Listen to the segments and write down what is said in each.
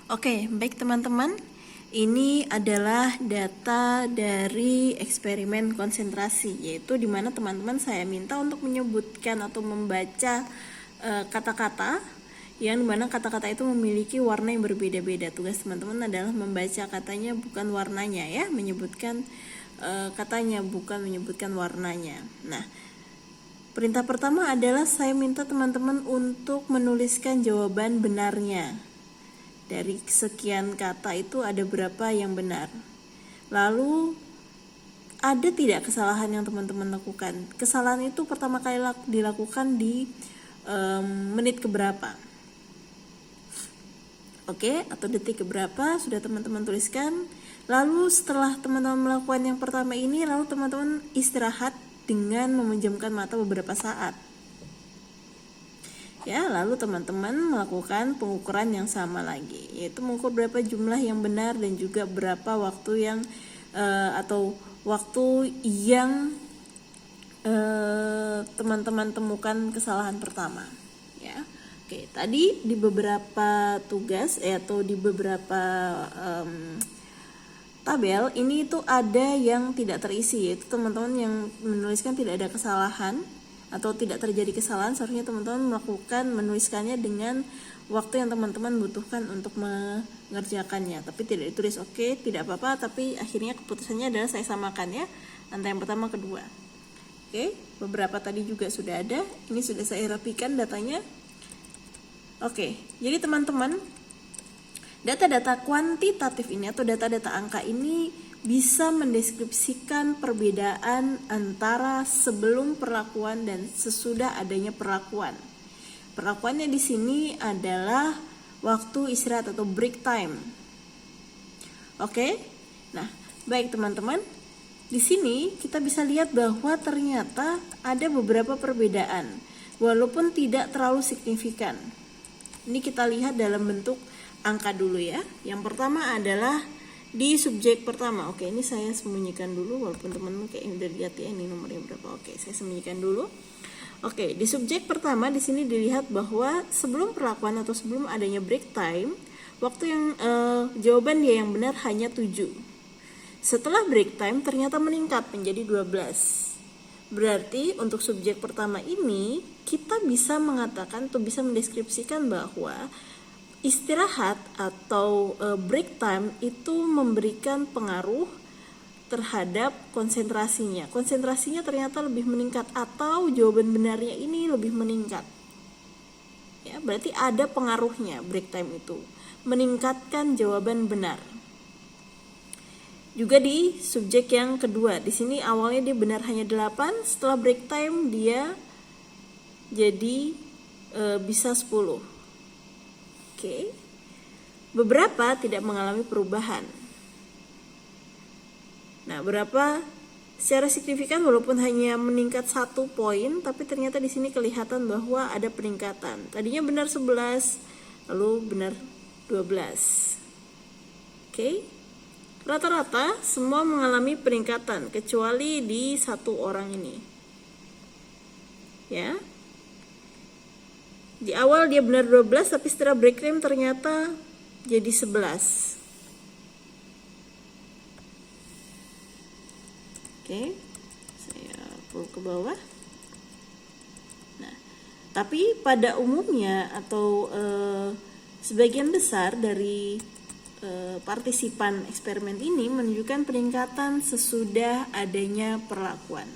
Oke, baik teman-teman. Ini adalah data dari eksperimen konsentrasi, yaitu di mana teman-teman saya minta untuk menyebutkan atau membaca kata-kata yang dimana kata-kata itu memiliki warna yang berbeda-beda. Tugas teman-teman adalah membaca katanya, bukan warnanya ya, menyebutkan katanya, bukan menyebutkan warnanya. Nah, perintah pertama adalah saya minta teman-teman untuk menuliskan jawaban benarnya. Dari sekian kata itu ada berapa yang benar. Lalu ada tidak kesalahan yang teman-teman lakukan? Kesalahan itu pertama kali dilakukan di menit keberapa? Oke, atau detik keberapa sudah teman-teman tuliskan. Lalu setelah teman-teman melakukan yang pertama ini, lalu teman-teman istirahat dengan memejamkan mata beberapa saat. Ya, lalu teman-teman melakukan pengukuran yang sama lagi, yaitu mengukur berapa jumlah yang benar dan juga berapa waktu yang waktu yang teman-teman temukan kesalahan pertama. Ya, oke. Tadi di beberapa tugas atau di beberapa tabel ini itu ada yang tidak terisi, yaitu teman-teman yang menuliskan tidak ada kesalahan atau tidak terjadi kesalahan. Seharusnya teman-teman menuliskannya dengan waktu yang teman-teman butuhkan untuk mengerjakannya, tapi tidak ditulis. Oke, tidak apa-apa, tapi akhirnya keputusannya adalah saya samakan ya antara yang pertama kedua. Oke, beberapa tadi juga sudah ada, ini sudah saya rapikan datanya. Oke, jadi teman-teman, data-data kuantitatif ini atau data-data angka ini bisa mendeskripsikan perbedaan antara sebelum perlakuan dan sesudah adanya perlakuan. Perlakuannya di sini adalah waktu istirahat atau break time. Oke? Nah, baik teman-teman. Di sini kita bisa lihat bahwa ternyata ada beberapa perbedaan, walaupun tidak terlalu signifikan. Ini kita lihat dalam bentuk angka dulu ya. Yang pertama adalah di subjek pertama. Oke, ini saya sembunyikan dulu, walaupun teman-teman kayak udah lihat ya ini nomornya berapa. Oke, saya sembunyikan dulu. Oke, di subjek pertama di sini dilihat bahwa sebelum perlakuan atau sebelum adanya break time, waktu yang jawaban dia yang benar hanya 7. Setelah break time ternyata meningkat menjadi 12. Berarti untuk subjek pertama ini kita bisa mengatakan atau bisa mendeskripsikan bahwa istirahat atau break time itu memberikan pengaruh terhadap konsentrasinya. Konsentrasinya ternyata lebih meningkat atau jawaban benarnya ini lebih meningkat. Ya, berarti ada pengaruhnya break time itu, meningkatkan jawaban benar. Juga di subjek yang kedua, di sini awalnya dia benar hanya 8, setelah break time dia jadi bisa 10. Oke. Beberapa tidak mengalami perubahan. Nah, berapa secara signifikan walaupun hanya meningkat 1 poin, tapi ternyata di sini kelihatan bahwa ada peningkatan. Tadinya benar 11, lalu benar 12. Oke. Rata-rata semua mengalami peningkatan kecuali di 1 orang ini. Ya. Di awal dia benar 12, tapi setelah break time ternyata jadi 11. Oke, saya pull ke bawah. Nah, tapi pada umumnya atau sebagian besar dari partisipan eksperimen ini menunjukkan peningkatan sesudah adanya perlakuan.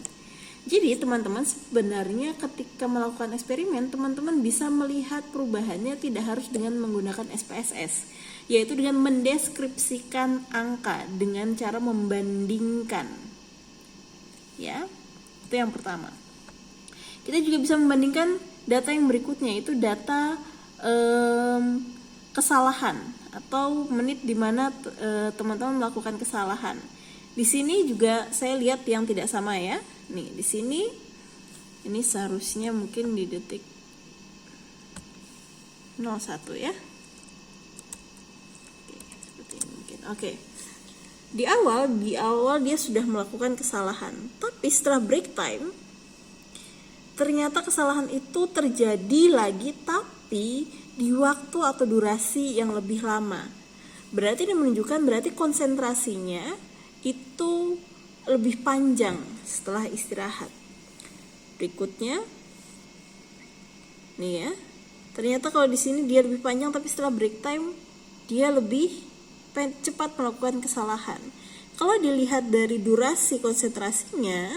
Jadi teman-teman sebenarnya ketika melakukan eksperimen, teman-teman bisa melihat perubahannya tidak harus dengan menggunakan SPSS, yaitu dengan mendeskripsikan angka dengan cara membandingkan. Ya, itu yang pertama. Kita juga bisa membandingkan data yang berikutnya, itu data kesalahan atau menit di mana teman-teman melakukan kesalahan. Di sini juga saya lihat yang tidak sama ya. Nih, di sini ini seharusnya mungkin di detik 01 ya. Oke, seperti ini mungkin. Oke. Di awal dia sudah melakukan kesalahan, tapi setelah break time ternyata kesalahan itu terjadi lagi, tapi di waktu atau durasi yang lebih lama. berarti ini menunjukkan berarti konsentrasinya itu lebih panjang setelah istirahat. Berikutnya, nih ya, ternyata kalau di sini dia lebih panjang, tapi setelah break time dia lebih cepat melakukan kesalahan. Kalau dilihat dari durasi konsentrasinya,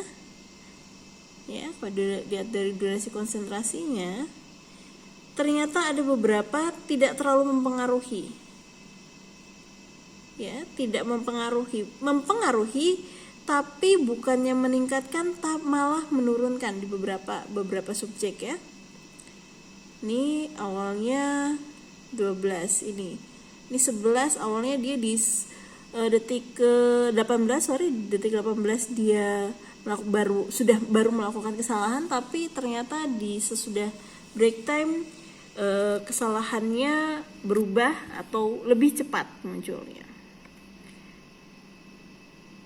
ya, kalau dilihat dari durasi konsentrasinya, ternyata ada beberapa tidak terlalu mempengaruhi. Ya, tidak mempengaruhi tapi bukannya meningkatkan, malah menurunkan di beberapa subjek ya. Ini awalnya 12 ini 11, awalnya dia di detik ke 18 dia baru melakukan kesalahan, tapi ternyata di sesudah break time kesalahannya berubah atau lebih cepat munculnya.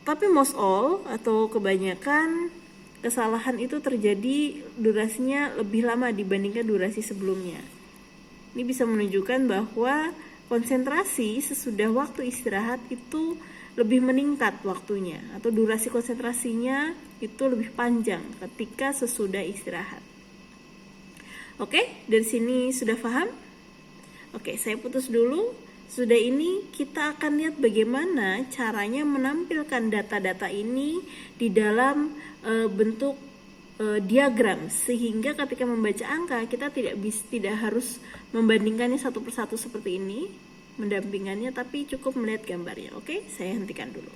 Tapi most all atau kebanyakan kesalahan itu terjadi durasinya lebih lama dibandingkan durasi sebelumnya. Ini bisa menunjukkan bahwa konsentrasi sesudah waktu istirahat itu lebih meningkat waktunya, atau durasi konsentrasinya itu lebih panjang ketika sesudah istirahat. Oke, dari sini sudah paham? Oke, saya putus dulu. Sudah ini kita akan lihat bagaimana caranya menampilkan data-data ini di dalam bentuk diagram, sehingga ketika membaca angka kita tidak harus membandingkannya satu persatu seperti ini, mendampingannya, tapi cukup melihat gambarnya. Oke, saya hentikan dulu.